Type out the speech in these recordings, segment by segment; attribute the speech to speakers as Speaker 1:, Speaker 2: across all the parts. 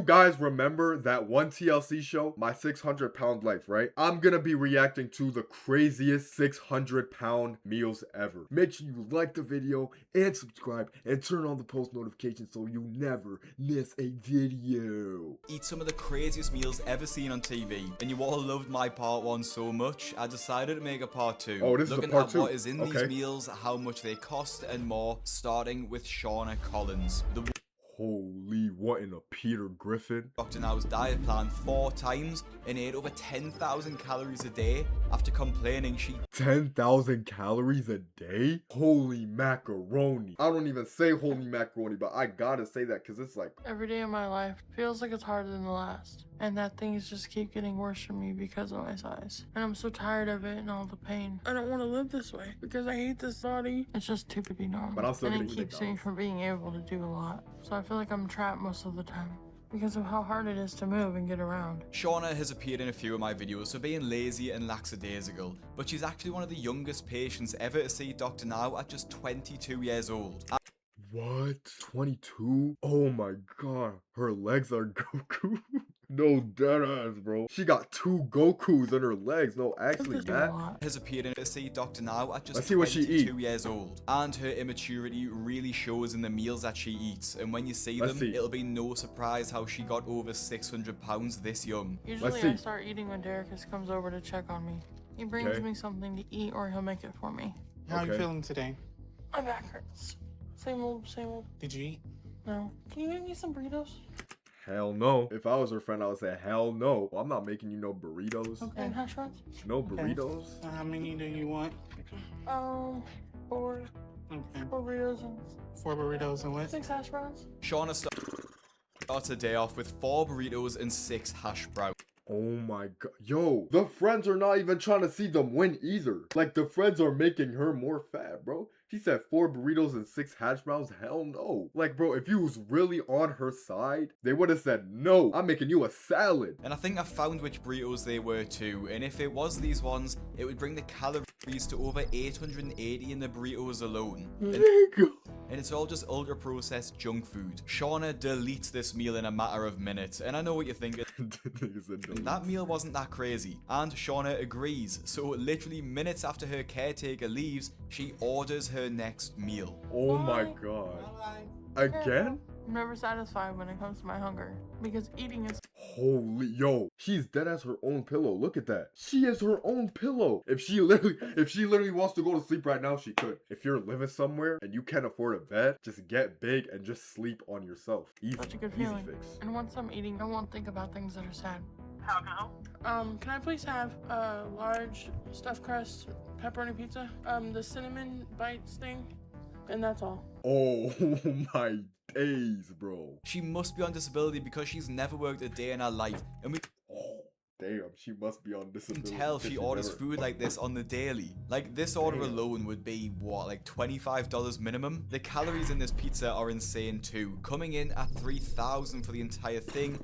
Speaker 1: guys remember that one TLC show, My 600-Pound Life, right? I'm gonna be reacting to the craziest 600-pound meals ever. Make sure you like the video and subscribe and turn on the post notifications so you never miss a video.
Speaker 2: Eat some of the craziest meals ever seen on TV, and you all loved my part 1 so much, I decided to make a part 2.
Speaker 1: Oh, this
Speaker 2: looking
Speaker 1: is a part
Speaker 2: at
Speaker 1: 2.
Speaker 2: what is in these meals, how much they cost, and more, starting with Shauna Collins.
Speaker 1: Holy, what in a Peter Griffin?
Speaker 2: Dr. Now's diet plan 4 times and ate over 10,000 calories a day after complaining she
Speaker 1: 10,000 calories a day? Holy macaroni. I don't even say holy macaroni, but I gotta say that because it's like
Speaker 3: every day of my life feels like it's harder than the last. And that things just keep getting worse for me because of my size. And I'm so tired of it and all the pain. I don't want to live this way because I hate this body. It's just too to be normal.
Speaker 1: But I'm still
Speaker 3: and it keeps me from being able to do a lot. So I feel like I'm trapped most of the time because of how hard it is to move and get around.
Speaker 2: Shauna has appeared in a few of my videos for being lazy and lackadaisical, but she's actually one of the youngest patients ever to see Dr. Now at just 22 years old.
Speaker 1: What? 22? Oh my god. Her legs are Goku. No deadass, bro. She got 2 Gokus in her legs. No, actually, Matt
Speaker 2: has appeared in to see Dr. Now at just
Speaker 1: Let's see what
Speaker 2: 22 years old. And her immaturity really shows in the meals that she eats. And when you see them, it'll be no surprise how she got over 600 pounds this young.
Speaker 3: Usually I start eating when Derek comes over to check on me. He brings me something to eat or he'll make it for me.
Speaker 4: How are you feeling today?
Speaker 3: My back hurts. Same old, same old.
Speaker 4: Did you eat?
Speaker 3: No. Can you make me some burritos?
Speaker 1: Hell no. If I was her friend, I would say hell no. Well, I'm not making you no burritos.
Speaker 3: Okay. And hash browns?
Speaker 1: No burritos?
Speaker 4: How many do you want?
Speaker 3: 4.
Speaker 4: Okay.
Speaker 3: 4 burritos and
Speaker 4: 4 burritos and what?
Speaker 3: 6 hash browns.
Speaker 2: Shauna starts her day off with 4 burritos and 6 hash browns.
Speaker 1: Oh my god. Yo, the friends are not even trying to see them win either. Like, the friends are making her more fat, bro. She said 4 burritos and 6 hash browns? Hell no. Like, bro, if you was really on her side, they would have said, no, I'm making you a salad.
Speaker 2: And I think I found which burritos they were too. And if it was these ones, it would bring the calories to over 880 in the burritos alone. And it's all just ultra processed junk food. Shauna deletes this meal in a matter of minutes. And I know what you're thinking. That meal wasn't that crazy. And Shauna agrees. So literally minutes after her caretaker leaves, she orders her next meal.
Speaker 1: Oh my god. Again?
Speaker 3: I'm never satisfied when it comes to my hunger because eating is
Speaker 1: holy, yo, she's dead as her own pillow. Look at that. She is her own pillow. If she literally wants to go to sleep right now, she could. If you're living somewhere and you can't afford a bed, just get big and just sleep on yourself. Easy.
Speaker 3: Such a good
Speaker 1: Easy
Speaker 3: feeling.
Speaker 1: fix.
Speaker 3: And once I'm eating, I won't think about things that are sad.
Speaker 5: How can I help?
Speaker 3: Can I please have a large stuffed crust pepperoni pizza? The cinnamon bites thing, and that's all.
Speaker 1: Oh my days, bro.
Speaker 2: She must be on disability because she's never worked a day in her life. And we
Speaker 1: damn, she must be on disability.
Speaker 2: can tell she orders food like this on the daily. Like, this order alone would be, what, like $25 minimum? The calories in this pizza are insane too, coming in at 3,000 for the entire thing.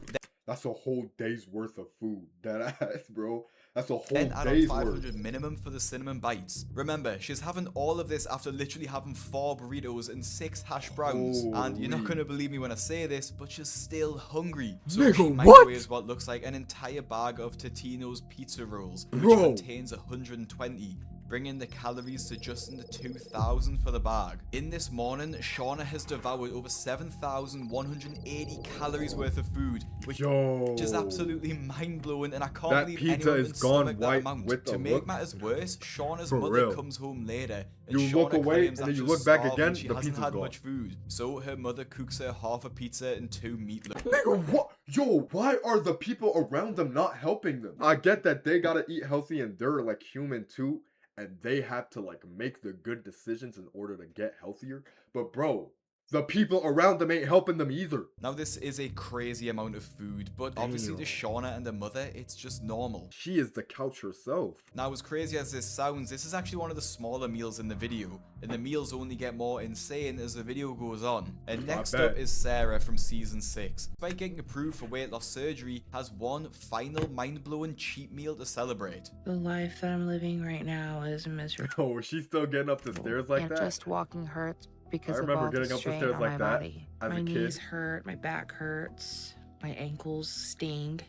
Speaker 1: That's a whole day's worth of food. That ass, bro. That's a whole
Speaker 2: Then add on
Speaker 1: day's
Speaker 2: 500
Speaker 1: worth.
Speaker 2: minimum for the cinnamon bites. Remember, she's having all of this after literally having 4 burritos and 6 hash browns. And you're not gonna believe me when I say this, but she's still hungry. So she microwaves what looks like an entire bag of Totino's pizza rolls, which contains 120. Bringing the calories to just under 2,000 for the bag. In this morning, Shauna has devoured over 7,180 calories worth of food, which is absolutely mind-blowing, and I can't believe anyone can stomach that amount. To make matters worse, Shauna's mother comes home later, and Shauna claims that
Speaker 1: you look back again,
Speaker 2: she hasn't had much food. So her mother cooks her half a pizza and 2 meatloaf.
Speaker 1: Nigga, what? Yo, why are the people around them not helping them? I get that they gotta eat healthy and they're like human too, and they have to like make the good decisions in order to get healthier. But bro, the people around them ain't helping them either.
Speaker 2: Now this is a crazy amount of food, but obviously to Shauna and her mother, it's just normal.
Speaker 1: She is the couch herself.
Speaker 2: Now as crazy as this sounds, this is actually one of the smaller meals in the video, and the meals only get more insane as the video goes on. And next up is Sarah from season 6. Despite getting approved for weight loss surgery, has one final mind-blowing cheat meal to celebrate.
Speaker 6: The life that I'm living right now is miserable.
Speaker 1: Oh, she's still getting up the stairs like that?
Speaker 6: Just walking hurts because
Speaker 1: I
Speaker 6: of
Speaker 1: remember
Speaker 6: all
Speaker 1: getting
Speaker 6: the
Speaker 1: up the
Speaker 6: strain
Speaker 1: stairs
Speaker 6: on
Speaker 1: like
Speaker 6: my
Speaker 1: that
Speaker 6: body.
Speaker 1: as
Speaker 6: My
Speaker 1: a
Speaker 6: knees
Speaker 1: kid.
Speaker 6: hurt, my back hurts. My ankles sting.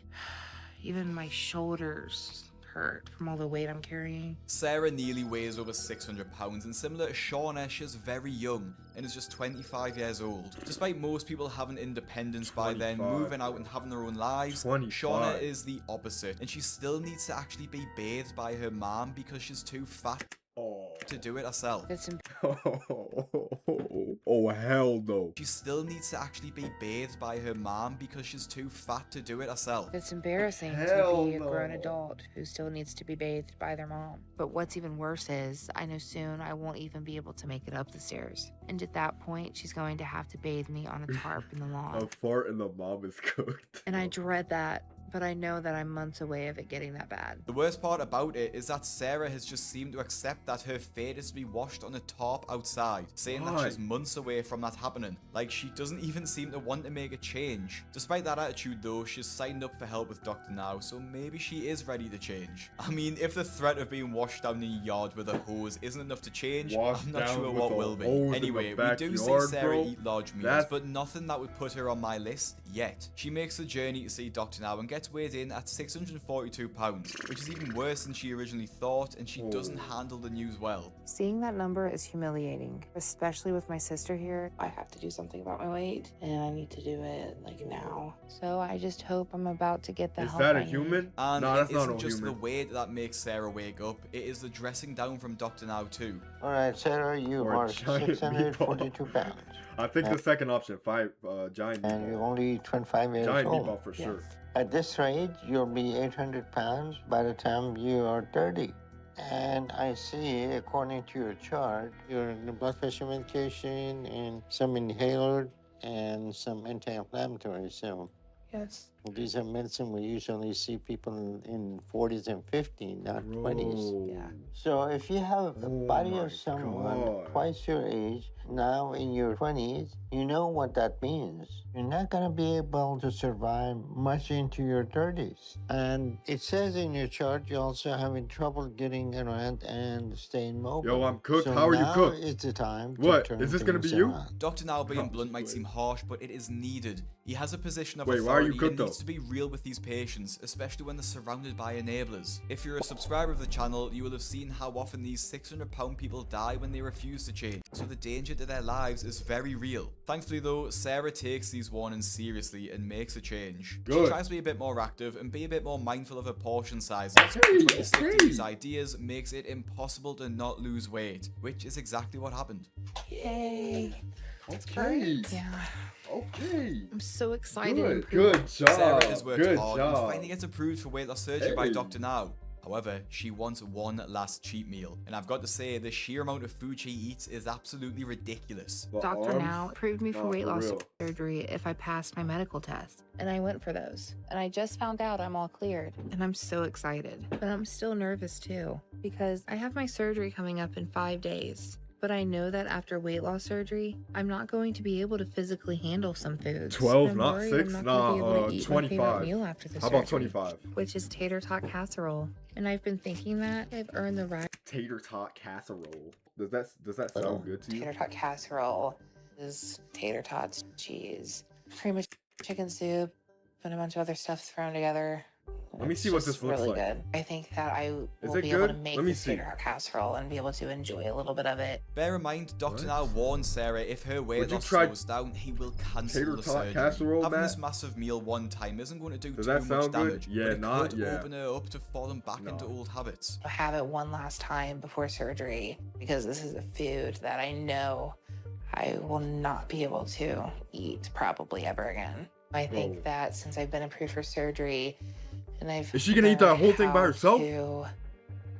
Speaker 6: Even my shoulders hurt from all the weight I'm carrying.
Speaker 2: Sarah nearly weighs over 600 pounds, and similar to Shauna, she's very young and is just 25 years old. Despite most people having independence by then,
Speaker 1: 25,
Speaker 2: moving out and having their own lives,
Speaker 1: 25.
Speaker 2: Shauna is the opposite, and she still needs to actually be bathed by her mom because she's too fat to do it herself.
Speaker 6: It's
Speaker 1: Oh, hell no.
Speaker 2: She still needs to actually be bathed by her mom because she's too fat to do it herself.
Speaker 6: It's embarrassing
Speaker 1: Hell
Speaker 6: to be a grown
Speaker 1: no.
Speaker 6: adult who still needs to be bathed by their mom. But what's even worse is I know soon I won't even be able to make it up the stairs. And at that point, she's going to have to bathe me on a tarp in the lawn.
Speaker 1: A fart and the mom is cooked.
Speaker 6: And I dread that, but I know that I'm months away of it getting that bad.
Speaker 2: The worst part about it is that Sarah has just seemed to accept that her fate is to be washed on a tarp outside, saying that she's months away from that happening. Like, she doesn't even seem to want to make a change. Despite that attitude though, she's signed up for help with Dr. Now, so maybe she is ready to change. I mean, if the threat of being washed down in the yard with a hose isn't enough to change, I'm not sure what will be. Anyway, we do see Sarah eat large meals, but nothing that would put her on my list yet. She makes the journey to see Dr. Now and gets weighed in at 642 pounds, which is even worse than she originally thought, and she doesn't handle the news well.
Speaker 6: Seeing that number is humiliating, especially with my sister here. I have to do something about my weight, and I need to do it like now. So I just hope I'm about to get the
Speaker 1: Is
Speaker 6: help
Speaker 1: that
Speaker 6: I
Speaker 1: a
Speaker 6: need.
Speaker 1: human?
Speaker 2: And
Speaker 1: No,
Speaker 2: it
Speaker 1: that's not
Speaker 2: isn't
Speaker 1: no
Speaker 2: just
Speaker 1: human.
Speaker 2: the weight that makes Sarah wake up, it is the dressing down from Dr. Now too.
Speaker 7: All right, Sarah, you
Speaker 1: Or a
Speaker 7: are
Speaker 1: giant
Speaker 7: 642
Speaker 1: meatball.
Speaker 7: pounds.
Speaker 1: I think the second option, giant
Speaker 7: And you're
Speaker 1: meatball.
Speaker 7: only 25 years
Speaker 1: Giant
Speaker 7: old.
Speaker 1: meatball for sure.
Speaker 7: At this rate, you'll be 800 pounds by the time you are 30. And I see, according to your chart, your blood pressure medication and some inhaler and some anti-inflammatory. So
Speaker 3: Yes.
Speaker 7: these are medicine we usually see people in 40s and 50s, not 20s.
Speaker 1: Bro.
Speaker 6: Yeah.
Speaker 7: So if you have the
Speaker 1: Oh
Speaker 7: body
Speaker 1: my
Speaker 7: of someone
Speaker 1: God.
Speaker 7: twice your age, now in your 20s, you know what that means. You're not going to be able to survive much into your 30s. And it says in your chart you're also having trouble getting around and staying mobile.
Speaker 1: Yo, I'm cooked.
Speaker 7: So
Speaker 1: How are you
Speaker 7: now
Speaker 1: cooked?
Speaker 7: is the time
Speaker 1: What?
Speaker 7: to turn
Speaker 1: Is this gonna
Speaker 7: things
Speaker 1: be you?
Speaker 7: around.
Speaker 2: Dr. Now being
Speaker 1: Oh,
Speaker 2: blunt might
Speaker 1: wait.
Speaker 2: seem harsh, but it is needed. He has a position of
Speaker 1: Wait, why are you
Speaker 2: authority
Speaker 1: cooked,
Speaker 2: and
Speaker 1: though?
Speaker 2: needs to be real with these patients, especially when they're surrounded by enablers. If you're a subscriber of the channel, you will have seen how often these 600-pound people die when they refuse to change, so the danger to their lives is very real. Thankfully though, Sarah takes these warnings seriously and makes a change. She
Speaker 1: Good.
Speaker 2: tries to be a bit more active and be a bit more mindful of her portion sizes.
Speaker 1: Okay,
Speaker 2: Trying to stick to
Speaker 1: okay.
Speaker 2: these ideas makes it impossible to not lose weight, which is exactly what happened.
Speaker 6: Yay.
Speaker 1: Okay.
Speaker 6: Yeah.
Speaker 1: Okay.
Speaker 6: I'm so excited.
Speaker 1: Good job.
Speaker 2: Sarah has worked
Speaker 1: Good
Speaker 2: hard
Speaker 1: job.
Speaker 2: and finally gets approved for weight loss surgery by
Speaker 1: Hey.
Speaker 2: Dr. Now. However, she wants one last cheat meal, and I've got to say, the sheer amount of food she eats is absolutely ridiculous.
Speaker 1: The
Speaker 6: Dr.
Speaker 1: arms?
Speaker 6: Now approved me for
Speaker 1: Nah,
Speaker 6: weight
Speaker 1: for
Speaker 6: loss
Speaker 1: real.
Speaker 6: surgery if I passed my medical test. And I went for those. And I just found out I'm all cleared. And I'm so excited. But I'm still nervous too. Because I have my surgery coming up in 5 days. But I know that after weight loss surgery, I'm not going to be able to physically handle some foods.
Speaker 1: 12,
Speaker 6: I'm
Speaker 1: not
Speaker 6: worried
Speaker 1: 6?
Speaker 6: I'm not gonna be able
Speaker 1: Nah,
Speaker 6: to eat my favorite
Speaker 1: 25.
Speaker 6: meal after the
Speaker 1: How about
Speaker 6: surgery,
Speaker 1: 25?
Speaker 6: which is tater tot casserole. And I've been thinking that I've earned the right.
Speaker 1: Tater tot casserole. Does that sound good to you?
Speaker 6: Tater tot casserole is tater tots, cheese, cream of chicken soup, and a bunch of other stuff thrown together.
Speaker 1: Let me
Speaker 6: It's
Speaker 1: see what
Speaker 6: just
Speaker 1: this looks
Speaker 6: really
Speaker 1: like.
Speaker 6: good. I think that I will
Speaker 1: it
Speaker 6: be able to
Speaker 1: good?
Speaker 6: make
Speaker 1: Let me
Speaker 6: this
Speaker 1: see.
Speaker 6: tater tot casserole and be able to enjoy a little bit of it.
Speaker 2: Bear in mind, Dr.
Speaker 1: What?
Speaker 2: Now warns Sarah if her weight
Speaker 1: Would you
Speaker 2: loss
Speaker 1: try
Speaker 2: slows down, he will cancel
Speaker 1: tater
Speaker 2: the
Speaker 1: tot
Speaker 2: surgery.
Speaker 1: casserole,
Speaker 2: Having
Speaker 1: Matt?
Speaker 2: this massive meal one time isn't going to do
Speaker 1: Does
Speaker 2: too
Speaker 1: that
Speaker 2: much
Speaker 1: sound good?
Speaker 2: damage,
Speaker 1: Yeah,
Speaker 2: but it
Speaker 1: not
Speaker 2: could
Speaker 1: yet.
Speaker 2: open her up to falling back
Speaker 1: No.
Speaker 2: into old habits.
Speaker 6: I'll have it one last time before surgery because this is a food that I know I will not be able to eat probably ever again. I think
Speaker 1: Bro.
Speaker 6: that since I've been approved for surgery and I've
Speaker 1: Is she gonna eat that
Speaker 6: learned
Speaker 1: whole thing by
Speaker 6: how
Speaker 1: herself?
Speaker 6: to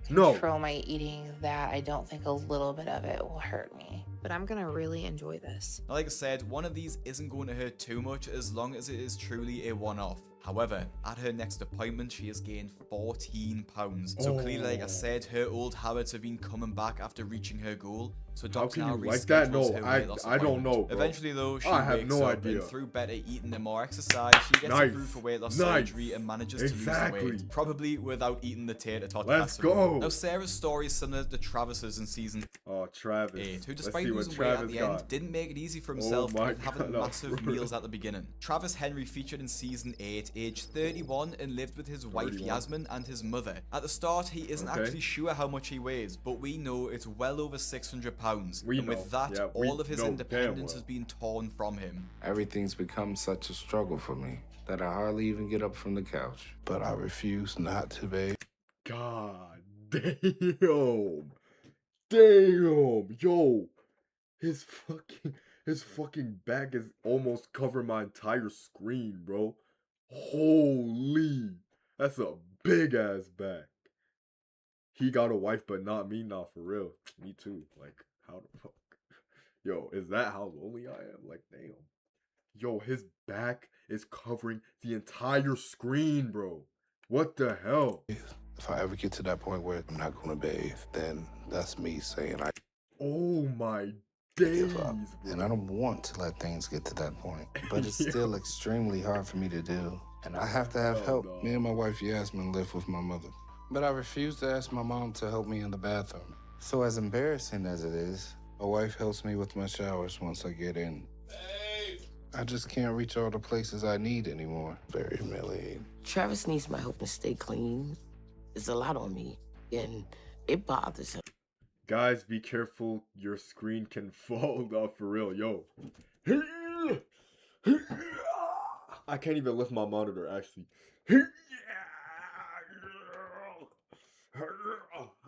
Speaker 1: No.
Speaker 6: control my eating, that I don't think a little bit of it will hurt me. But I'm gonna really enjoy this.
Speaker 2: Now, like I said, one of these isn't going to hurt too much as long as it is truly a one-off. However, at her next appointment, she has gained 14 pounds. So clearly, like I said, her old habits have been coming back after reaching her goal. So
Speaker 1: How
Speaker 2: Doc
Speaker 1: can
Speaker 2: now
Speaker 1: you like that?
Speaker 2: reschedules
Speaker 1: No,
Speaker 2: her weight loss
Speaker 1: I don't
Speaker 2: appointment.
Speaker 1: know, bro.
Speaker 2: Eventually, though, she
Speaker 1: I have
Speaker 2: wakes
Speaker 1: no
Speaker 2: up
Speaker 1: idea.
Speaker 2: and through better eating and more exercise, she gets
Speaker 1: Nice.
Speaker 2: approved for weight loss
Speaker 1: Nice.
Speaker 2: surgery and manages to lose the
Speaker 1: Exactly.
Speaker 2: weight, probably without eating the tater tot
Speaker 1: Let's
Speaker 2: casserole.
Speaker 1: go.
Speaker 2: Now, Sarah's story is similar to Travis's in season
Speaker 1: Oh, Travis.
Speaker 2: 8, who
Speaker 1: Let's
Speaker 2: despite
Speaker 1: see what
Speaker 2: losing weight at
Speaker 1: Travis
Speaker 2: the
Speaker 1: got.
Speaker 2: end, didn't make it easy for himself
Speaker 1: my
Speaker 2: with having
Speaker 1: God,
Speaker 2: massive
Speaker 1: no.
Speaker 2: meals at the beginning. Travis Henry featured in season 8, aged 31, and lived with his wife
Speaker 1: 31.
Speaker 2: Yasmin and his mother. At the start, he isn't
Speaker 1: Okay.
Speaker 2: actually sure how much he weighs, but we know it's well over 600 pounds.
Speaker 1: We
Speaker 2: And
Speaker 1: know.
Speaker 2: with that,
Speaker 1: Yeah, we
Speaker 2: all of his
Speaker 1: know damn
Speaker 2: independence
Speaker 1: well.
Speaker 2: has been torn from him.
Speaker 8: Everything's become such a struggle for me that I hardly even get up from the couch. But I refuse not to, babe.
Speaker 1: God damn. Damn. Yo. His fucking back is almost covering my entire screen, bro. Holy. That's a big ass back. He got a wife, but not me. Nah, for real. Me too. Like, how the fuck? Yo, is that how lonely I am? Like, damn. Yo, his back is covering the entire screen, bro. What the hell?
Speaker 8: If I ever get to that point where I'm not going to bathe, then that's me saying I
Speaker 1: Oh my days,
Speaker 8: give up.
Speaker 1: bro.
Speaker 8: And I don't want to let things get to that point. But it's still extremely hard for me to do. And I have to have help.
Speaker 1: no.
Speaker 8: Me and my wife Yasmin live with my mother. But I refuse to ask my mom to help me in the bathroom. So as embarrassing as it is, my wife helps me with my showers once I get in. I just can't reach all the places I need anymore. Very humiliating.
Speaker 9: Travis needs my help to stay clean. It's a lot on me, and it bothers him.
Speaker 1: Guys, be careful. Your screen can fall off for real. Yo. I can't even lift my monitor, actually.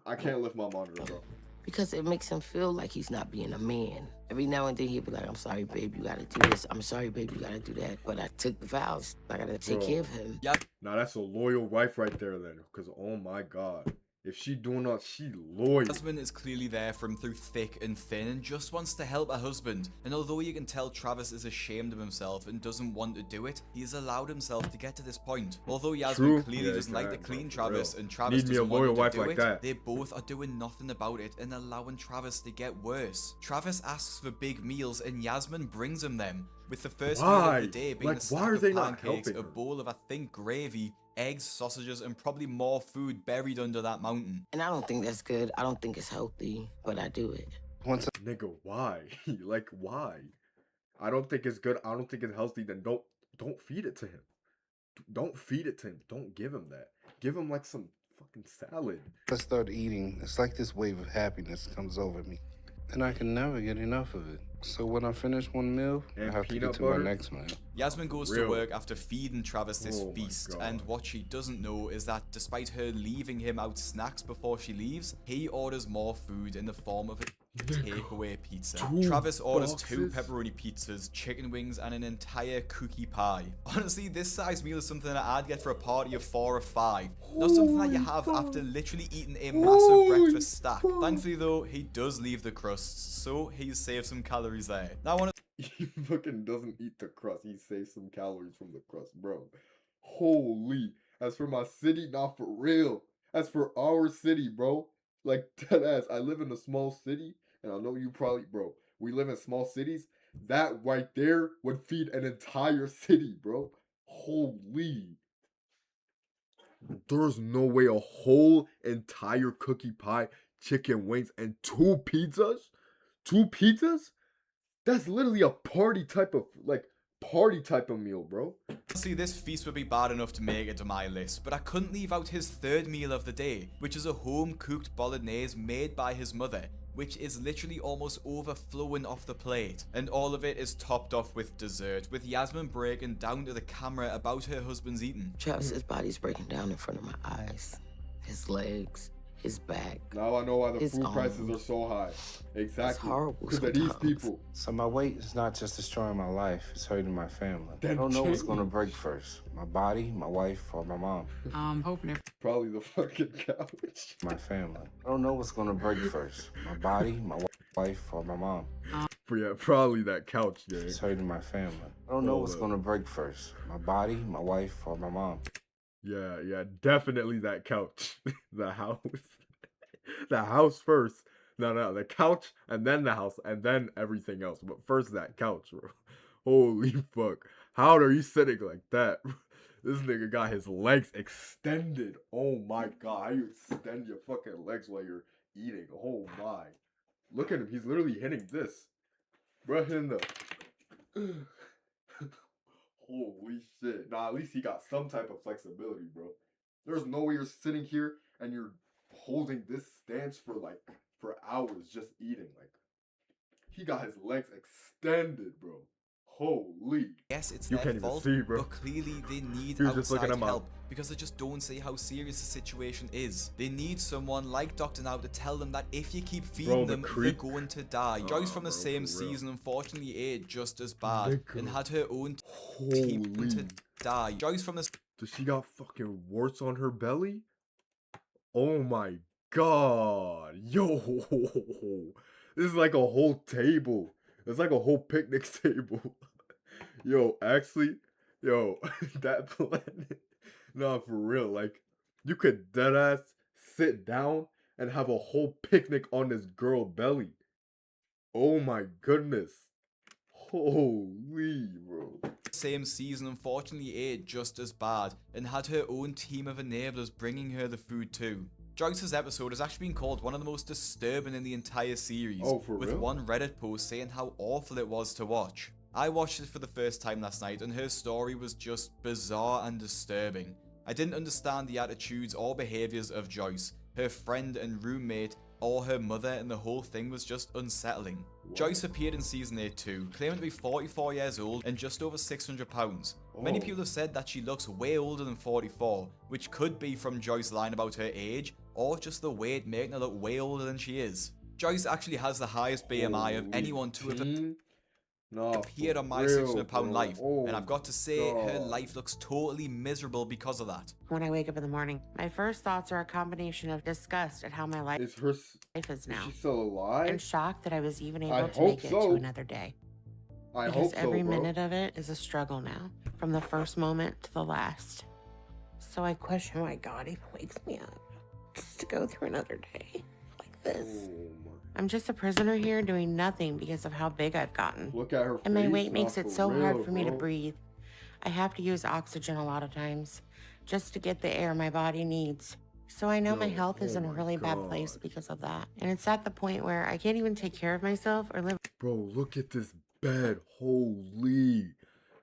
Speaker 1: I can't lift my monitor, bro.
Speaker 9: Because it makes him feel like he's not being a man. Every now and then he'll be like, I'm sorry, babe, you gotta do this. I'm sorry, babe, you gotta do that. But I took the vows. I gotta take care of him.
Speaker 2: Yeah.
Speaker 1: Now that's a loyal wife right there then. Because, oh my God. If she doing that, she loyal.
Speaker 2: Yasmin is clearly there for him through thick and thin and just wants to help her husband. And although you can tell Travis is ashamed of himself and doesn't want to do it, he has allowed himself to get to this point. Although Yasmin
Speaker 1: True.
Speaker 2: clearly
Speaker 1: Yeah,
Speaker 2: doesn't like to
Speaker 1: exactly,
Speaker 2: clean
Speaker 1: for
Speaker 2: Travis
Speaker 1: real.
Speaker 2: and Travis
Speaker 1: Need me a
Speaker 2: doesn't want
Speaker 1: loyal
Speaker 2: him to
Speaker 1: wife
Speaker 2: do
Speaker 1: like
Speaker 2: it,
Speaker 1: that.
Speaker 2: they both are doing nothing about it and allowing Travis to get worse. Travis asks for big meals and Yasmin brings him them. With the first meal
Speaker 1: Why?
Speaker 2: of the day being
Speaker 1: Like,
Speaker 2: a stack
Speaker 1: why are
Speaker 2: of
Speaker 1: they not
Speaker 2: pancakes,
Speaker 1: helping
Speaker 2: a
Speaker 1: her?
Speaker 2: bowl of, I think, gravy, eggs, sausages, and probably more food buried under that mountain.
Speaker 9: And I don't think that's good. I don't think it's healthy, but I do it.
Speaker 8: Once
Speaker 1: Nigga, why? Like, why? I don't think it's good. I don't think it's healthy. Then don't feed it to him. Don't feed it to him. Don't give him that. Give him like some fucking salad.
Speaker 8: I start eating, it's like this wave of happiness comes over me. And I can never get enough of it. So when I finish one meal,
Speaker 1: And
Speaker 8: I have to
Speaker 1: peanut
Speaker 8: get to
Speaker 1: butter?
Speaker 8: my next meal.
Speaker 2: Yasmin goes to
Speaker 1: Real.
Speaker 2: work after feeding Travis this
Speaker 1: Oh my
Speaker 2: feast,
Speaker 1: God.
Speaker 2: and what she doesn't know is that despite her leaving him out snacks before she leaves, he orders more food in the form of a takeaway pizza.
Speaker 1: Two
Speaker 2: Travis orders 2
Speaker 1: boxes?
Speaker 2: pepperoni pizzas, chicken wings, and an entire cookie pie. Honestly, this size meal is something that I'd get for a party of 4 or 5. Not something that you have after literally eating a massive breakfast stack. Thankfully though, he does leave the crusts, so he's saved some calories there. Now I want to
Speaker 1: He fucking doesn't eat the crust. He saves some calories from the crust, bro. Holy. As for my city, not for real. As for our city, bro. Like, dead ass. I live in a small city, and I know you probably, bro. We live in small cities. That right there would feed an entire city, bro. Holy. There's no way a whole entire cookie pie, chicken wings, and 2 pizzas? 2 pizzas? That's literally a party type of meal, bro.
Speaker 2: see, this feast would be bad enough to make it to my list, but I couldn't leave out his third meal of the day, which is a home-cooked bolognese made by his mother, which is literally almost overflowing off the plate. And all of it is topped off with dessert, with Yasmin breaking down to the camera about her husband's eating.
Speaker 9: Travis's body's breaking down in front of my eyes. His legs, his back.
Speaker 1: Now I know why the
Speaker 9: It's
Speaker 1: food prices are so high. Exactly.
Speaker 9: horrible
Speaker 1: Because of these
Speaker 9: sometimes.
Speaker 1: people.
Speaker 8: So my weight is not just destroying my life, it's hurting my family. I
Speaker 1: Then
Speaker 8: don't know what's
Speaker 1: change.
Speaker 8: gonna break first. My body, my wife, or my mom.
Speaker 4: I'm hoping it.
Speaker 1: Probably the fucking couch.
Speaker 8: My family. I don't know what's gonna break first. My body, my wife, or my mom.
Speaker 1: But yeah, probably that couch, yeah.
Speaker 8: It's hurting my family. I don't know
Speaker 1: Hold
Speaker 8: what's
Speaker 1: up.
Speaker 8: gonna break first. My body, my wife, or my mom.
Speaker 1: Yeah, definitely that couch. The house. The house first. No, the couch and then the house and then everything else. But first that couch, bro. Holy fuck. How are you sitting like that? This nigga got his legs extended. Oh my god. How you extend your fucking legs while you're eating? Oh my. Look at him. He's literally hitting this. Bro, hitting the... Holy shit. Nah, at least he got some type of flexibility, bro. There's no way you're sitting here and you're holding this stance for hours just eating. Like, he got his legs extended, bro. Holy.
Speaker 2: Yes, it's
Speaker 1: You
Speaker 2: their
Speaker 1: can't even
Speaker 2: fault,
Speaker 1: see, bro.
Speaker 2: but clearly they need
Speaker 1: He was just looking
Speaker 2: outside
Speaker 1: at my-
Speaker 2: help because they just don't see how serious the situation is. They need someone like Dr. Now to tell them that if you keep feeding
Speaker 1: the
Speaker 2: them, they're
Speaker 1: creep.
Speaker 2: going to die. Joyce from the
Speaker 1: bro,
Speaker 2: same
Speaker 1: for real.
Speaker 2: season unfortunately ate just as bad
Speaker 1: Nigga.
Speaker 2: and had her own team
Speaker 1: Holy.
Speaker 2: to die. Joyce from the
Speaker 1: Does she got fucking warts on her belly? Oh my god. Yo. This is like a whole table. It's like a whole picnic table. Yo, actually, that planet. Nah, for real. Like, you could deadass sit down and have a whole picnic on this girl belly. Oh my goodness. Holy, bro.
Speaker 2: same season unfortunately ate just as bad and had her own team of enablers bringing her the food too. Joyce's episode has actually been called one of the most disturbing in the entire series,
Speaker 1: Oh, for
Speaker 2: with
Speaker 1: real?
Speaker 2: one Reddit post saying how awful it was to watch. I watched it for the first time last night and her story was just bizarre and disturbing. I didn't understand the attitudes or behaviours of Joyce, her friend and roommate, or her mother, and the whole thing was just unsettling. Joyce appeared in season 8 too, claiming to be 44 years old and just over 600 pounds. Many people have said that she looks way older than 44, which could be from Joyce lying about her age, or just the weight making her look way older than she is. Joyce actually has the highest BMI of anyone to have appeared on my 600 pound life, and I've got to say her life looks totally miserable because of that.
Speaker 10: When I wake up in the morning, my first thoughts are a combination of disgust at how my life
Speaker 1: Is her...
Speaker 10: is now,
Speaker 1: Is she still alive?
Speaker 10: and shock that I was even
Speaker 1: I
Speaker 10: able to
Speaker 1: hope
Speaker 10: make it
Speaker 1: so.
Speaker 10: to another day.
Speaker 1: I
Speaker 10: Because
Speaker 1: hope so,
Speaker 10: every
Speaker 1: bro.
Speaker 10: minute of it is a struggle now, from the first moment to the last. So I question why God even wakes me up just to go through another day like this.
Speaker 1: Oh my...
Speaker 10: I'm just a prisoner here doing nothing because of how big I've gotten.
Speaker 1: Look at her face.
Speaker 10: And my weight
Speaker 1: Nah,
Speaker 10: makes it
Speaker 1: for
Speaker 10: so hard
Speaker 1: real,
Speaker 10: for me to
Speaker 1: bro.
Speaker 10: breathe. I have to use oxygen a lot of times just to get the air my body needs. So I know my
Speaker 1: Yo,
Speaker 10: health is
Speaker 1: oh
Speaker 10: in a
Speaker 1: my
Speaker 10: really bad place
Speaker 1: God.
Speaker 10: because of that. And it's at the point where I can't even take care of myself or live.
Speaker 1: Bro, look at this bed. Holy.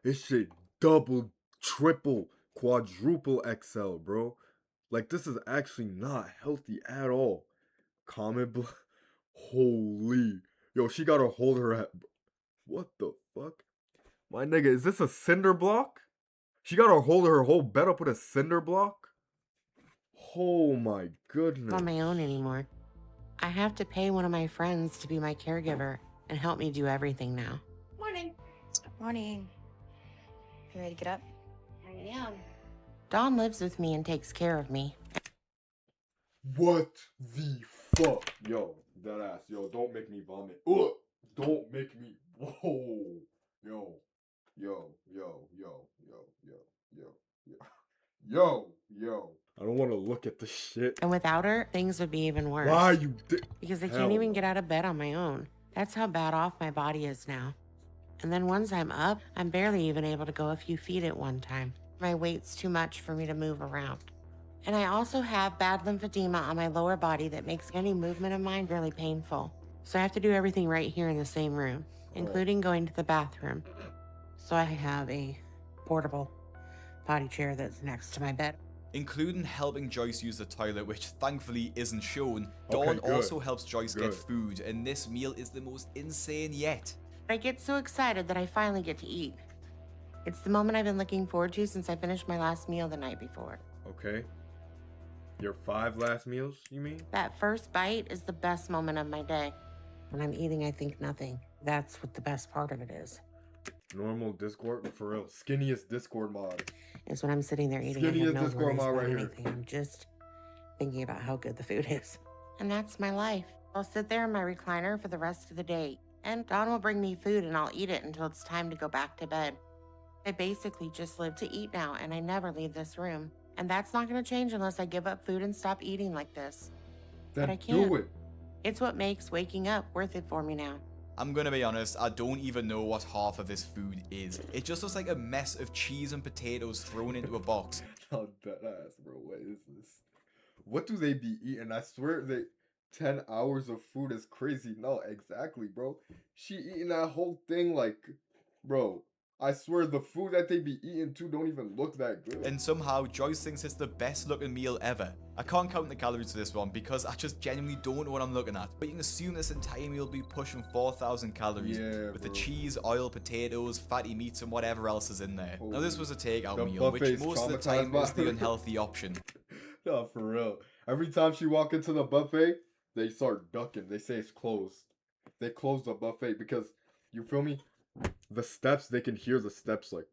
Speaker 1: This shit double, triple, quadruple XL, bro. Like, this is actually not healthy at all. Comment below. Holy. Yo, she gotta hold her head. What the fuck? My nigga, is this a cinder block? She gotta hold her whole bed up with a cinder block? Oh my goodness.
Speaker 10: On my own anymore. I have to pay one of my friends to be my caregiver and help me do everything now.
Speaker 11: Morning. Morning. You ready to get up? I am.
Speaker 10: Dawn lives with me and takes care of me.
Speaker 1: What the fuck? Yo, that ass. Yo, don't make me vomit. Ugh. Don't make me. Whoa. Yo. Yo. I don't want to look at the shit.
Speaker 10: And without her, things would be even worse.
Speaker 1: Why you did?
Speaker 10: Because I
Speaker 1: Hell
Speaker 10: can't even
Speaker 1: no.
Speaker 10: get out of bed on my own. That's how bad off my body is now. And then once I'm up, I'm barely even able to go a few feet at one time. My weight's too much for me to move around. And I also have bad lymphedema on my lower body that makes any movement of mine really painful. So I have to do everything right here in the same room, including going to the bathroom. So I have a portable potty chair that's next to my bed.
Speaker 2: Including helping Joyce use the toilet, which thankfully isn't shown.
Speaker 1: Okay,
Speaker 2: Dawn
Speaker 1: good.
Speaker 2: also helps Joyce get
Speaker 1: Good.
Speaker 2: food, and this meal is the most insane yet.
Speaker 10: I get so excited that I finally get to eat. It's the moment I've been looking forward to since I finished my last meal the night before.
Speaker 1: Okay. Your 5 last meals, you mean?
Speaker 10: That first bite is the best moment of my day. When I'm eating, I think nothing. That's what the best part of it is.
Speaker 1: Normal Discord, for real. Skinniest Discord mod.
Speaker 10: Is when I'm sitting there eating, I
Speaker 1: Skinniest
Speaker 10: have no
Speaker 1: Discord
Speaker 10: worries
Speaker 1: mod
Speaker 10: about
Speaker 1: right here.
Speaker 10: anything. I'm just thinking about how good the food is. And that's my life. I'll sit there in my recliner for the rest of the day. And Dawn will bring me food and I'll eat it until it's time to go back to bed. I basically just live to eat now and I never leave this room. And that's not going to change unless I give up food and stop eating like this.
Speaker 1: Then
Speaker 10: I can't.
Speaker 1: do it.
Speaker 10: It's what makes waking up worth it for me now.
Speaker 2: I'm gonna be honest, I don't even know what half of this food is. It just looks like a mess of cheese and potatoes thrown into a box.
Speaker 1: Oh, that ass, bro. What is this? What do they be eating? I swear they 10 hours of food is crazy. No, exactly, bro. She eating that whole thing like, bro, I swear the food that they be eating too don't even look that good.
Speaker 2: And somehow Joyce thinks it's the best looking meal ever. I can't count the calories for this one because I just genuinely don't know what I'm looking at. But you can assume this entire meal will be pushing 4,000 calories with the cheese, oil, potatoes, fatty meats and whatever else is in there. Now this was a takeout meal, which most of the time is the unhealthy option.
Speaker 1: No, for real. Every time she walk into the buffet, they start ducking. They say it's closed. They close the buffet because, you feel me? The steps, they can hear the steps like.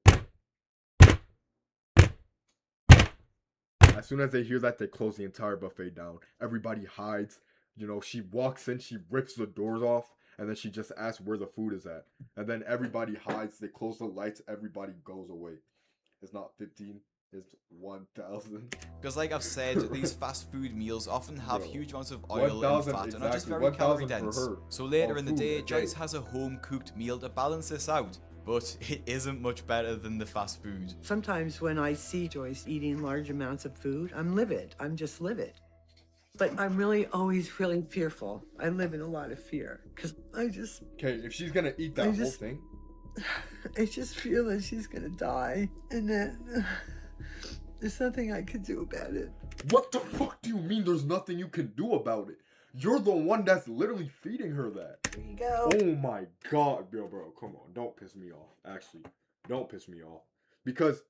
Speaker 1: As soon as they hear that, they close the entire buffet down. Everybody hides. You know, she walks in, she rips the doors off, and then she just asks where the food is at. And then everybody hides. They close the lights. Everybody goes away. It's not 15. It's 1,000.
Speaker 2: Because like I've said, these fast food meals often have huge amounts of oil and fat and are just very calorie dense. So later in the day, Joyce has a home-cooked meal to balance this out. But it isn't much better than the fast food.
Speaker 12: Sometimes when I see Joyce eating large amounts of food, I'm livid. I'm just livid. But I'm really always really fearful. I live in a lot of fear because I just...
Speaker 1: Okay, if she's gonna eat that whole thing...
Speaker 12: I just feel that she's gonna die. And then there's nothing I could do about it.
Speaker 1: What the fuck do you mean there's nothing you can do about it? You're the one that's literally feeding her that.
Speaker 12: There you go.
Speaker 1: Oh my god, bro, come on. Don't piss me off. Actually, don't piss me off. Because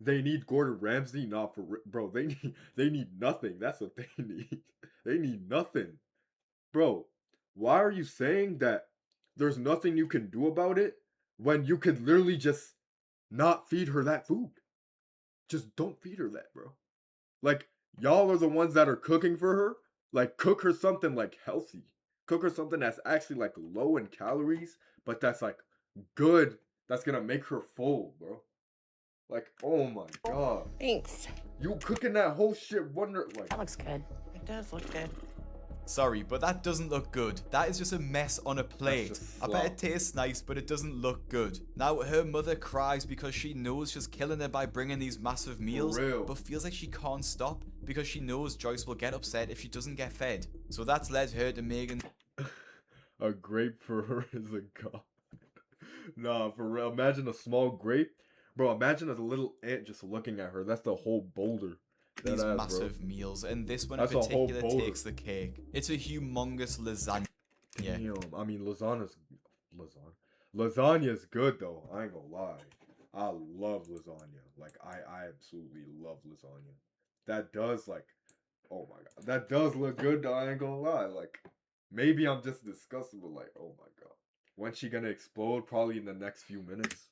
Speaker 1: they need Gordon Ramsay? Nah, bro, they need nothing. That's what they need. They need nothing. Bro, why are you saying that there's nothing you can do about it when you could literally just not feed her that food? Just don't feed her that, bro. Like, y'all are the ones that are cooking for her. Like, cook her something, like, healthy. Cook her something that's actually, like, low in calories, but that's, like, good. That's gonna make her full, bro. Like, oh my god.
Speaker 10: Thanks.
Speaker 1: You cooking that whole shit, wonder, like...
Speaker 10: That looks good. It does look good.
Speaker 2: Sorry, but that doesn't look good. That is just a mess on a plate. I bet it tastes nice, but it doesn't look good. Now, her mother cries because she knows she's killing her by bringing these massive meals, but feels like she can't stop because she knows Joyce will get upset if she doesn't get fed. So that's led her to Megan.
Speaker 1: A grape for her is a god. Nah, for real. Imagine a small grape. Bro, imagine a little ant just looking at her. That's the whole boulder.
Speaker 2: These massive meals, and this one in particular takes the cake. It's a humongous lasagna. Yeah.
Speaker 1: Damn, I mean, lasagna's good though. I ain't gonna lie. I love lasagna. Like, I absolutely love lasagna. That does, like, oh my god. That does look good though, I ain't gonna lie. Like, maybe I'm just disgusted, but like, oh my god. When's she gonna explode? Probably in the next few minutes.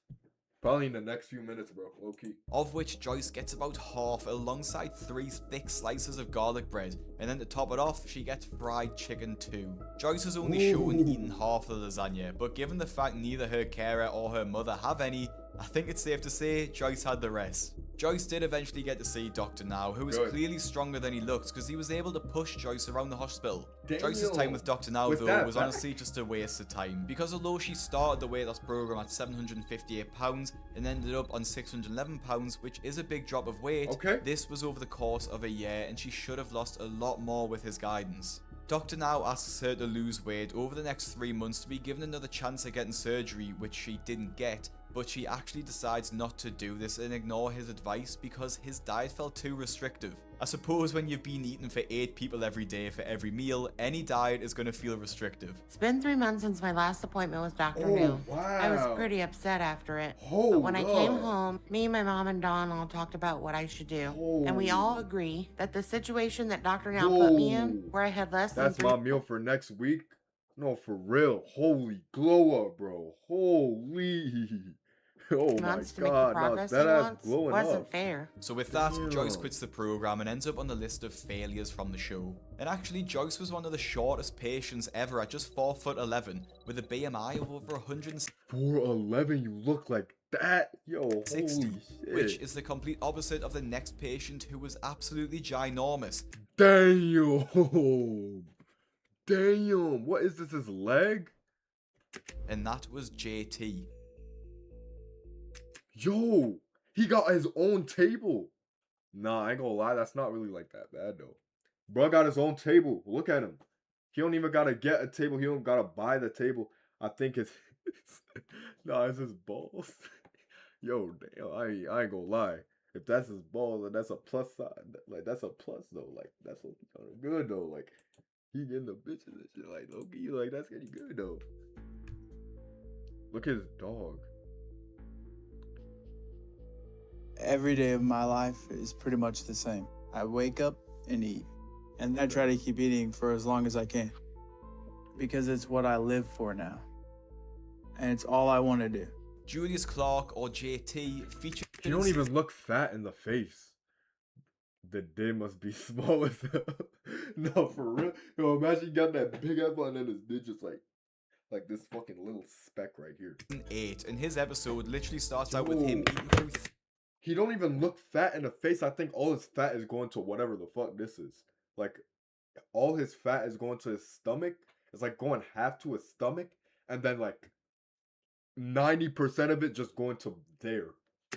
Speaker 1: Probably in the next few minutes, bro. Low key.
Speaker 2: Of which Joyce gets about half alongside 3 thick slices of garlic bread. And then to top it off, she gets fried chicken too. Joyce is only shown eating half the lasagna, but given the fact neither her carer or her mother have any, I think it's safe to say Joyce had the rest. Joyce did eventually get to see Dr. Now, who was clearly stronger than he looks because he was able to push Joyce around the hospital. Joyce's time with Dr. Now, though, was honestly just a waste of time because although she started the weight loss program at 758 pounds and ended up on 611 pounds, which is a big drop of weight, this was over the course of a year and she should have lost a lot more with his guidance. Dr. Now asks her to lose weight over the next 3 months to be given another chance at getting surgery, which she didn't get, but she actually decides not to do this and ignore his advice because his diet felt too restrictive. I suppose when you've been eating for 8 people every day for every meal, any diet is going to feel restrictive.
Speaker 10: It's been 3 months since my last appointment with Dr. New.
Speaker 1: Wow.
Speaker 10: I was pretty upset after it. But when I came home, me, my mom, and Dawn all talked about what I should do. And we all agree that the situation that Dr. Now put me in, where I had less than
Speaker 1: That's my meal for next week? No, for real. Holy glow up, bro. Holy. Oh my god, no, that ass glowing
Speaker 10: wasn't
Speaker 1: up.
Speaker 10: fair.
Speaker 2: So with that, Joyce quits the program and ends up on the list of failures from the show. And actually, Joyce was one of the shortest patients ever at just 4'11", with a BMI of over 160.
Speaker 1: 4'11", you look like that? Yo, holy shit.
Speaker 2: Which is the complete opposite of the next patient who was absolutely ginormous.
Speaker 1: Damn. Damn, what is this, his leg?
Speaker 2: And that was JT.
Speaker 1: Yo, he got his own table. Nah, I ain't gonna lie, that's not really like that bad though. Bro got his own table. Look at him. He don't even gotta get a table. He don't gotta buy the table. I think it's nah, it's his balls. Yo, damn, I ain't gonna lie. If that's his balls, then that's a plus side. Like that's a plus though. Like that's what good though. Like he getting the bitches and shit. Like Loki, like that's getting good though. Look at his dog.
Speaker 13: Every day of my life is pretty much the same. I wake up and eat, and I try to keep eating for as long as I can because it's what I live for now, and it's all I want to do.
Speaker 2: Julius Clark, or JT, featured.
Speaker 1: He don't even look fat in the face. The dick must be small as hell. No, for real. Yo, imagine you got that big apple and then his dick just like this fucking little speck right here.
Speaker 2: 8, and his episode literally starts out with him eating through.
Speaker 1: He don't even look fat in the face. I think all his fat is going to whatever the fuck this is. Like, all his fat is going to his stomach. It's like going half to his stomach, and then like 90% of it just going to there.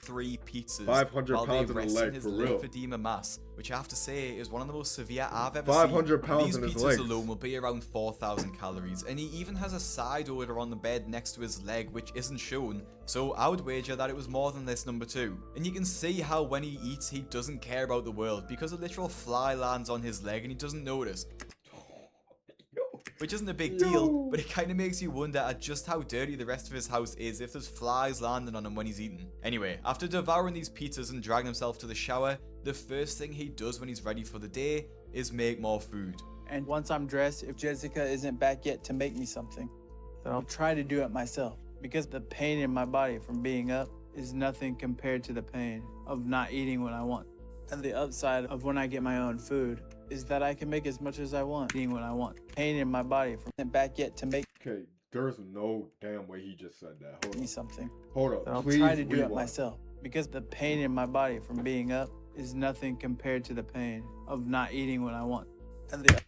Speaker 2: 3 pizzas
Speaker 1: 500
Speaker 2: while
Speaker 1: pounds
Speaker 2: they
Speaker 1: in the
Speaker 2: rest
Speaker 1: leg,
Speaker 2: his
Speaker 1: for real.
Speaker 2: lymphedema mass, which I have to say is one of the most severe I've ever
Speaker 1: 500
Speaker 2: seen.
Speaker 1: pounds
Speaker 2: These
Speaker 1: in his
Speaker 2: pizzas
Speaker 1: legs.
Speaker 2: alone will be around 4,000 calories, and he even has a side order on the bed next to his leg which isn't shown, so I would wager that it was more than this number 2. And you can see how when he eats he doesn't care about the world because a literal fly lands on his leg and he doesn't notice. Which isn't a big deal, but it kind of makes you wonder at just how dirty the rest of his house is if there's flies landing on him when he's eating. Anyway, after devouring these pizzas and dragging himself to the shower, the first thing he does when he's ready for the day is make more food.
Speaker 13: And once I'm dressed, if Jessica isn't back yet to make me something, then I'll try to do it myself because the pain in my body from being up is nothing compared to the pain of not eating when I want. And the upside of when I get my own food is that I can make as much as I want, eating when I want. Pain in my body from back yet to make
Speaker 1: Okay, there's no damn way he just said that. Hold
Speaker 13: me
Speaker 1: on.
Speaker 13: something.
Speaker 1: Hold up.
Speaker 13: Then I'll
Speaker 1: Please
Speaker 13: try to do it
Speaker 1: rewind.
Speaker 13: myself because the pain in my body from being up is nothing compared to the pain of not eating when I want. And the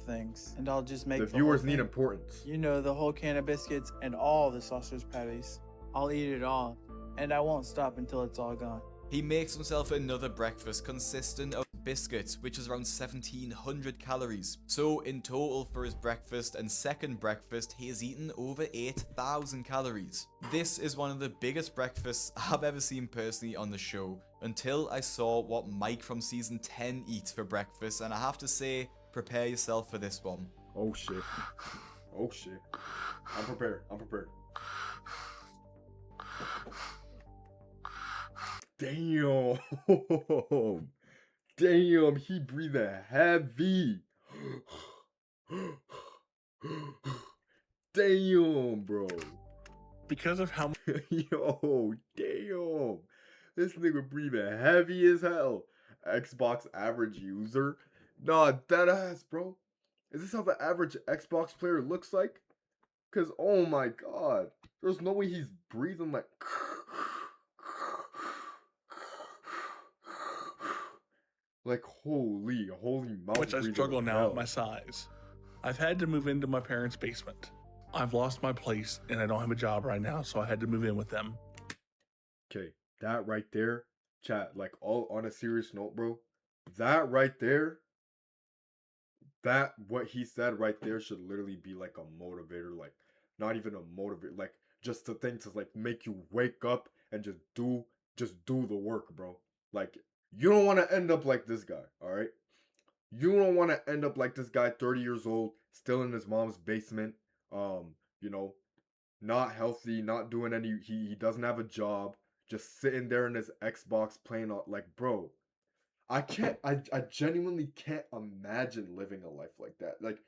Speaker 13: things, and I'll just make
Speaker 1: The
Speaker 13: the
Speaker 1: viewers
Speaker 13: whole
Speaker 1: need
Speaker 13: thing.
Speaker 1: importance.
Speaker 13: You know, the whole can of biscuits and all the sausage patties. I'll eat it all, and I won't stop until it's all gone.
Speaker 2: He makes himself another breakfast consisting of biscuits, which is around 1,700 calories. So in total for his breakfast and second breakfast, he has eaten over 8,000 calories. This is one of the biggest breakfasts I've ever seen personally on the show, until I saw what Mike from season 10 eats for breakfast, and I have to say, prepare yourself for this one.
Speaker 1: Oh shit. Oh shit. I'm prepared. I'm prepared. Damn. Damn, he breathing heavy. Damn, bro.
Speaker 14: Because of how
Speaker 1: Yo, damn. This nigga breathing heavy as hell. Xbox average user. Nah, that ass, bro. Is this how the average Xbox player looks like? Cause oh my god. There's no way he's breathing like like holy mountain.
Speaker 14: much I
Speaker 1: breathing
Speaker 14: struggle now
Speaker 1: hell.
Speaker 14: at my size. I've had to move into my parents' basement. I've lost my place and I don't have a job right now, so I had to move in with them.
Speaker 1: Okay, that right there, chat, like all on a serious note, bro. That right there, that what he said right there should literally be like a motivator, like not even a motivator, like just the thing to like make you wake up and just do the work, bro. Like you don't want to end up like this guy, all right? You don't want to end up like this guy, 30 years old, still in his mom's basement, you know, not healthy, not doing any, he doesn't have a job, just sitting there in his Xbox playing, like, bro, I genuinely can't imagine living a life like that. Like,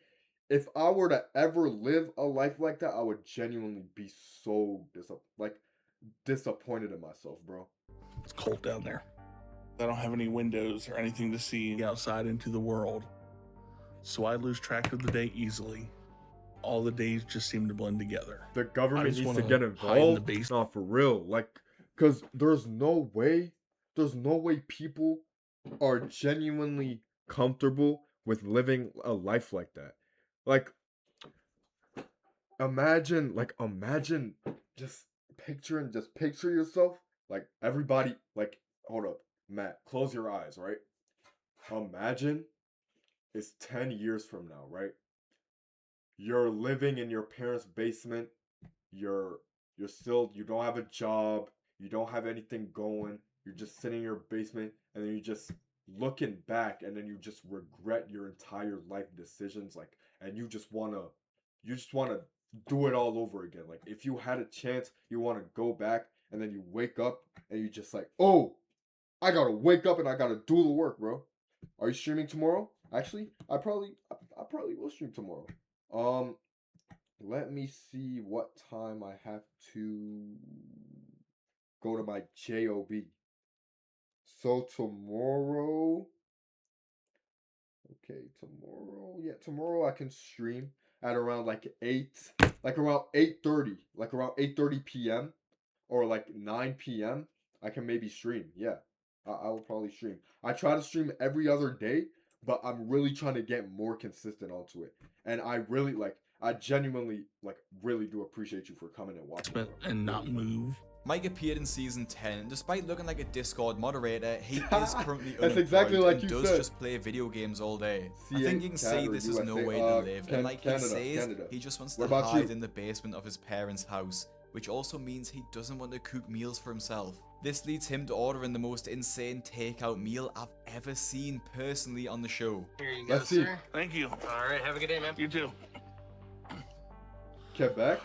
Speaker 1: if I were to ever live a life like that, I would genuinely be so disappointed in myself, bro.
Speaker 14: It's cold down there. I don't have any windows or anything to see outside into the world, so I lose track of the day easily. All the days just seem to blend together.
Speaker 1: The government
Speaker 14: I just
Speaker 1: needs to
Speaker 14: wanna
Speaker 1: get
Speaker 14: hide in the
Speaker 1: involved.
Speaker 14: basement.
Speaker 1: Nah, for real. Like, cause there's no way people are genuinely comfortable with living a life like that. Like, imagine just picture yourself, like, everybody, like, hold up, Matt, close your eyes, right? Imagine it's 10 years from now, right? You're living in your parents' basement. You're you don't have a job. You don't have anything going. You're just sitting in your basement, and then you just looking back, and then you just regret your entire life decisions, like, and you just wanna do it all over again. Like, if you had a chance, you wanna go back, and then you wake up, and you just like, oh, I gotta wake up and I gotta do the work, bro. Are you streaming tomorrow? Actually, I probably will stream tomorrow. Um, let me see what time I have to go to my job. So tomorrow, okay, tomorrow I can stream at around like 8:30 p.m. or like 9 p.m. I can maybe stream. Yeah, I will probably stream. I try to stream every other day, but I'm really trying to get more consistent onto it. And I genuinely really do appreciate you for coming and watching.
Speaker 14: And not move.
Speaker 2: Mike appeared in season 10, and despite looking like a Discord moderator, he is currently
Speaker 1: That's
Speaker 2: unemployed
Speaker 1: exactly like
Speaker 2: and
Speaker 1: you
Speaker 2: does
Speaker 1: said.
Speaker 2: just play video games all day. I
Speaker 1: CA
Speaker 2: think you can see
Speaker 1: Canada,
Speaker 2: this is no
Speaker 1: USA,
Speaker 2: way to live, and like
Speaker 1: Canada,
Speaker 2: he says,
Speaker 1: Canada.
Speaker 2: he just wants
Speaker 1: What
Speaker 2: to
Speaker 1: about
Speaker 2: hide
Speaker 1: you?
Speaker 2: in the basement of his parents' house, which also means he doesn't want to cook meals for himself. This leads him to ordering the most insane takeout meal I've ever seen personally on the show.
Speaker 5: Here you go,
Speaker 1: Let's see.
Speaker 5: sir.
Speaker 14: Thank you.
Speaker 5: All right, have a good day, man.
Speaker 14: You too.
Speaker 1: Quebec?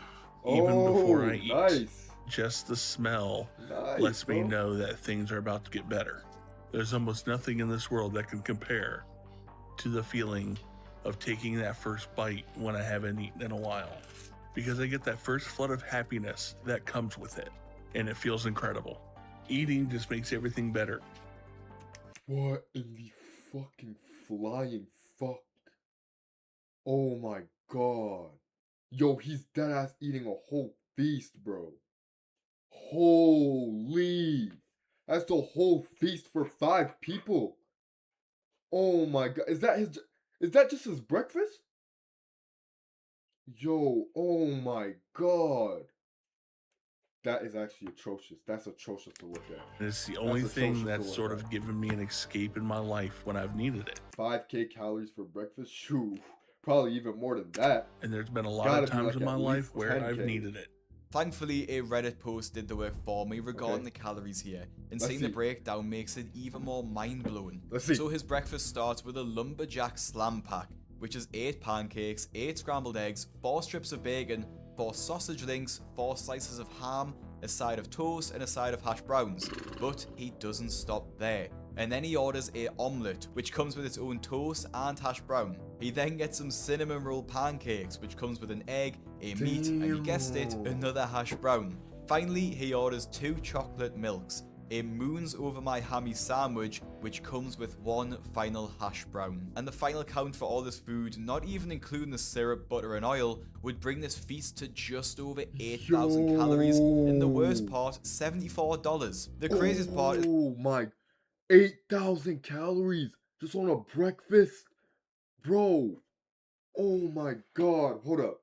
Speaker 14: Even before I eat,
Speaker 1: nice.
Speaker 14: just the smell
Speaker 1: Nice,
Speaker 14: lets me
Speaker 1: bro.
Speaker 14: know that things are about to get better. There's almost nothing in this world that can compare to the feeling of taking that first bite when I haven't eaten in a while. Because I get that first flood of happiness that comes with it, and it feels incredible. Eating just makes everything better.
Speaker 1: What in the fucking flying fuck? Oh my god. Yo, he's deadass eating a whole feast, bro. Holy. That's the whole feast for 5 people. Oh my god. Is that just his breakfast? Yo, oh my god. That is actually atrocious. That's atrocious to look at.
Speaker 14: And it's the only
Speaker 1: That's
Speaker 14: thing
Speaker 1: atrocious to
Speaker 14: that's
Speaker 1: look
Speaker 14: sort
Speaker 1: at.
Speaker 14: of given me an escape in my life when I've needed it.
Speaker 1: 5K calories for breakfast? Shoo. Probably even more than that.
Speaker 14: And there's been a lot
Speaker 1: Gotta
Speaker 14: of
Speaker 1: be
Speaker 14: times
Speaker 1: like
Speaker 14: in my
Speaker 1: at
Speaker 14: life
Speaker 1: least
Speaker 14: where I've
Speaker 1: 10K.
Speaker 14: needed it.
Speaker 2: Thankfully, a Reddit post did the work for me regarding
Speaker 1: Okay.
Speaker 2: the calories here, and
Speaker 1: Let's
Speaker 2: seeing the
Speaker 1: see.
Speaker 2: breakdown makes it even more mind-blowing.
Speaker 1: Let's see.
Speaker 2: So his breakfast starts with a lumberjack slam pack, which is 8 pancakes, 8 scrambled eggs, 4 strips of bacon, 4 sausage links, 4 slices of ham, a side of toast, and a side of hash browns. But he doesn't stop there. And then he orders a omelette, which comes with its own toast and hash brown. He then gets some cinnamon roll pancakes, which comes with an egg, a meat, and you guessed it, another hash brown. Finally, he orders 2 chocolate milks, a moons over my hammy sandwich, which comes with 1 final hash brown. And the final count for all this food, not even including the syrup, butter, and oil, would bring this feast to just over 8,000 calories, and the worst part, $74. The craziest part is
Speaker 1: Oh my, 8,000 calories just on a breakfast, bro. Oh my god, hold up.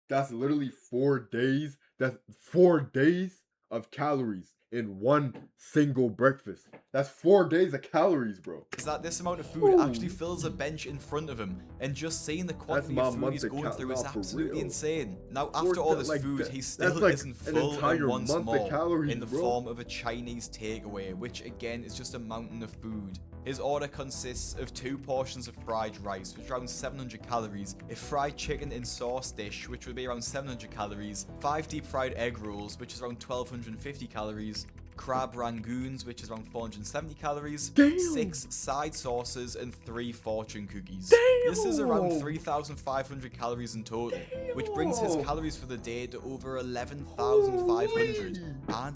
Speaker 1: That's literally 4 days. That's 4 days of calories in one single breakfast. That's 4 days of calories, bro.
Speaker 2: is that this amount of food actually fills a bench in front of him, and just seeing the quantity
Speaker 1: my
Speaker 2: of food he's
Speaker 1: month of
Speaker 2: going through is
Speaker 1: cal- for
Speaker 2: absolutely
Speaker 1: real.
Speaker 2: insane. Now,
Speaker 1: Four
Speaker 2: after all
Speaker 1: da-
Speaker 2: this
Speaker 1: like
Speaker 2: food,
Speaker 1: that-
Speaker 2: he
Speaker 1: that's
Speaker 2: still
Speaker 1: like
Speaker 2: isn't
Speaker 1: an
Speaker 2: full
Speaker 1: entire
Speaker 2: and wants
Speaker 1: month of
Speaker 2: more,
Speaker 1: calories,
Speaker 2: in the
Speaker 1: bro.
Speaker 2: form of a Chinese takeaway, which again is just a mountain of food. His order consists of 2 portions of fried rice, which is around 700 calories, a fried chicken in sauce dish, which would be around 700 calories, 5 deep fried egg rolls, which is around 1250 calories, crab rangoons, which is around 470 calories,
Speaker 1: Damn.
Speaker 2: 6 side sauces, and 3 fortune cookies.
Speaker 1: Damn.
Speaker 2: This is around 3,500 calories in total, which brings his calories for the day to over 11,500. And